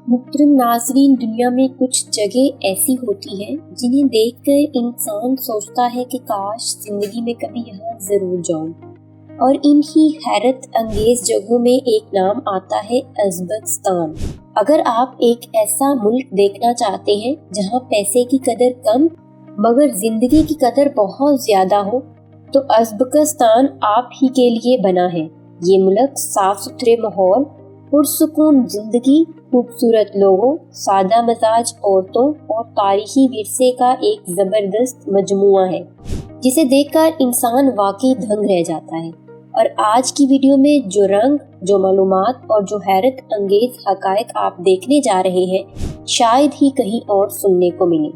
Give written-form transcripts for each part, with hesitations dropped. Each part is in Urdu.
محترم ناظرین، دنیا میں کچھ جگہ ایسی ہوتی ہیں جنہیں دیکھ کر انسان سوچتا ہے کہ کاش زندگی میں کبھی یہاں ضرور جاؤں، اور ان ہی حیرت انگیز جگہوں میں ایک نام آتا ہے ازبکستان۔ اگر آپ ایک ایسا ملک دیکھنا چاہتے ہیں جہاں پیسے کی قدر کم مگر زندگی کی قدر بہت زیادہ ہو تو ازبکستان آپ ہی کے لیے بنا ہے۔ یہ ملک صاف ستھرے ماحول، پرسکون زندگی، خوبصورت لوگوں، سادہ مزاج عورتوں اور تاریخی ورثے کا ایک زبردست مجموعہ ہے جسے دیکھ کر انسان واقعی دنگ رہ جاتا ہے۔ اور آج کی ویڈیو میں جو رنگ، جو معلومات اور جو حیرت انگیز حقائق آپ دیکھنے جا رہے ہیں شاید ہی کہیں اور سننے کو ملے۔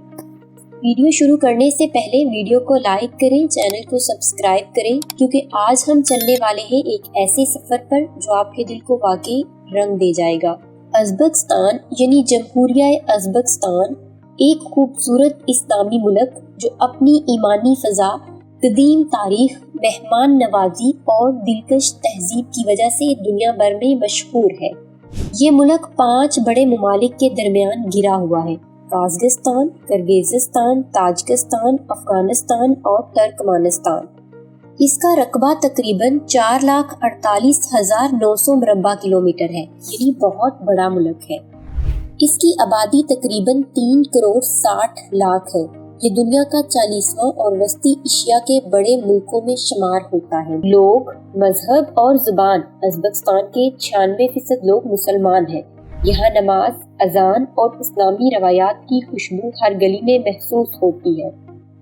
ویڈیو شروع کرنے سے پہلے ویڈیو کو لائک کریں، چینل کو سبسکرائب کریں، کیونکہ آج ہم چلنے والے ہیں ایک ایسے سفر پر جو آپ کے دل کو واقعی رنگ دے جائے گا۔ ازبکستان یعنی جمہوریہ ازبکستان ایک خوبصورت اسلامی ملک جو اپنی ایمانی فضا، قدیم تاریخ، مہمان نوازی اور دلکش تہذیب کی وجہ سے دنیا بھر میں مشہور ہے۔ یہ ملک 5 بڑے ممالک کے درمیان گھرا ہوا ہے: قازقستان، کرغیزستان، تاجکستان، افغانستان اور ترکمانستان۔ اس کا رقبہ تقریباً 4,48,900 مربع کلومیٹر ہے، یعنی بہت بڑا ملک ہے۔ اس کی آبادی تقریباً 3,60,00,000 ہے۔ یہ دنیا کا 40واں اور وسطی ایشیا کے بڑے ملکوں میں شمار ہوتا ہے۔ لوگ، مذہب اور زبان: ازبکستان کے 96% لوگ مسلمان ہیں۔ یہاں نماز، اذان اور اسلامی روایات کی خوشبو ہر گلی میں محسوس ہوتی ہے۔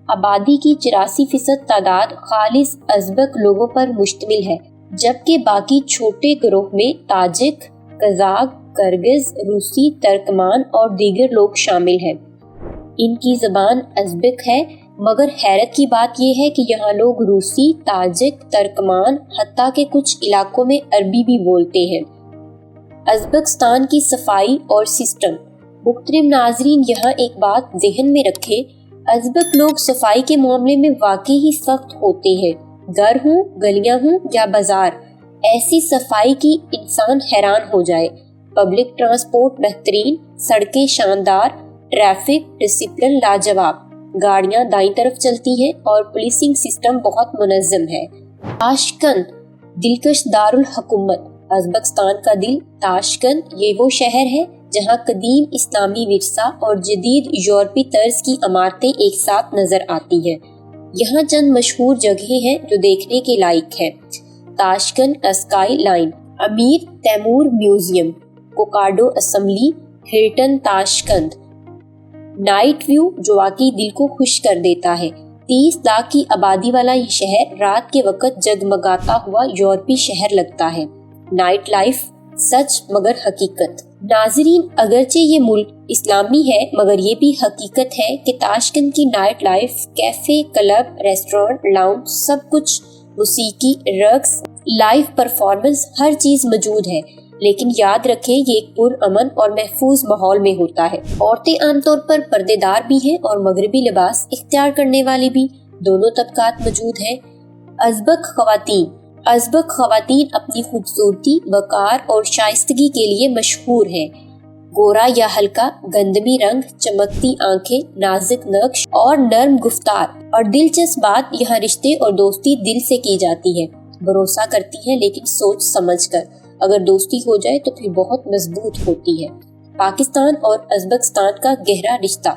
آبادی کی 84% تعداد خالص ازبک لوگوں پر مشتمل ہے، جبکہ باقی چھوٹے گروہ میں تاجک، قزاق، کرغز، روسی، ترکمان اور دیگر لوگ شامل ہیں۔ ان کی زبان ازبک ہے، مگر حیرت کی بات یہ ہے کہ یہاں لوگ روسی، تاجک، ترکمان، حتیٰ کہ کچھ علاقوں میں عربی بھی بولتے ہیں۔ ازبکستان کی صفائی اور سسٹم: محترم ناظرین، یہاں ایک بات ذہن میں رکھیں، ازبک لوگ صفائی کے معاملے میں واقعی ہی سخت ہوتے ہیں۔ گھر ہوں، گلیاں ہوں یا بازار، ایسی صفائی کی انسان حیران ہو جائے۔ پبلک ٹرانسپورٹ بہترین، سڑکیں شاندار، ٹریفک ڈسپلن لاجواب، گاڑیاں دائیں طرف چلتی ہیں اور پولیسنگ سسٹم بہت منظم ہے۔ تاشقند، دلکش دارالحکومت: ازبکستان کا دل تاشقند، یہ وہ شہر ہے جہاں قدیم اسلامی ورثہ اور جدید یورپی طرز کی عمارتیں ایک ساتھ نظر آتی ہیں۔ یہاں چند مشہور جگہیں ہیں جو دیکھنے کے لائق ہیں: تاشقند اسکائی لائن، امیر تیمور میوزیم، کوکاڈو assembly, Hilton Tashkent. Night view جو واقعی دل کو خوش کر دیتا ہے۔ 30 لاکھ کی آبادی والا یہ شہر رات کے وقت جگمگاتا ہوا یورپی شہر لگتا ہے۔ نائٹ لائف، سچ مگر حقیقت: ناظرین، اگرچہ یہ ملک اسلامی ہے مگر یہ بھی حقیقت ہے کہ تاشقند کی night life, cafe, club, restaurant, lounge, سب کچھ، موسیقی، رقص، لائیو پرفارمنس، ہر چیز موجود ہے۔ لیکن یاد رکھیں یہ ایک پرامن اور محفوظ ماحول میں ہوتا ہے۔ عورتیں عام طور پر پردے دار بھی ہیں اور مغربی لباس اختیار کرنے والی بھی، دونوں طبقات موجود ہیں۔ ازبک خواتین اپنی خوبصورتی، وقار اور شائستگی کے لیے مشہور ہیں۔ گورا یا ہلکا گندمی رنگ، چمکتی آنکھیں، نازک نقش اور نرم گفتار، اور دلچسپ بات، یہاں رشتے اور دوستی دل سے کی جاتی ہے۔ بھروسہ کرتی ہیں لیکن سوچ سمجھ کر، اگر دوستی ہو جائے تو پھر بہت مضبوط ہوتی ہے۔ پاکستان اور ازبکستان کا گہرا رشتہ: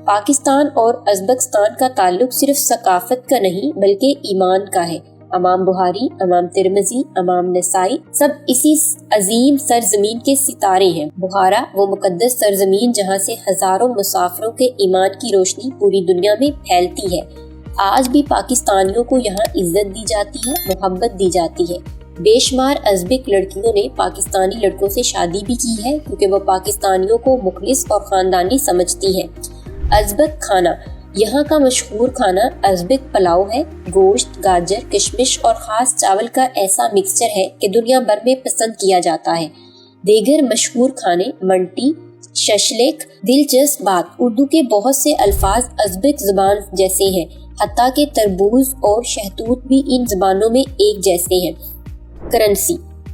پاکستان اور ازبکستان کا تعلق صرف ثقافت کا نہیں بلکہ ایمان کا ہے۔ امام بخاری، امام ترمذی، امام نسائی سب اسی عظیم سرزمین کے ستارے ہیں۔ بخارا وہ مقدس سرزمین جہاں سے ہزاروں مسافروں کے ایمان کی روشنی پوری دنیا میں پھیلتی ہے۔ آج بھی پاکستانیوں کو یہاں عزت دی جاتی ہے، محبت دی جاتی ہے۔ بے شمار ازبک لڑکیوں نے پاکستانی لڑکوں سے شادی بھی کی ہے کیونکہ وہ پاکستانیوں کو مخلص اور خاندانی سمجھتی ہیں۔ ازبک کھانا: یہاں کا مشہور کھانا ازبک پلاؤ ہے۔ گوشت، گاجر، کشمش اور خاص چاول کا ایسا مکسچر ہے کہ دنیا بھر میں پسند کیا جاتا ہے۔ دیگر مشہور کھانے: منٹی، ششلک۔ دلچسپ بات، اردو کے بہت سے الفاظ ازبک زبان جیسے ہیں، حتیٰ کہ تربوز اور شہتوت بھی ان زبانوں میں ایک جیسے ہیں۔ کرنسی: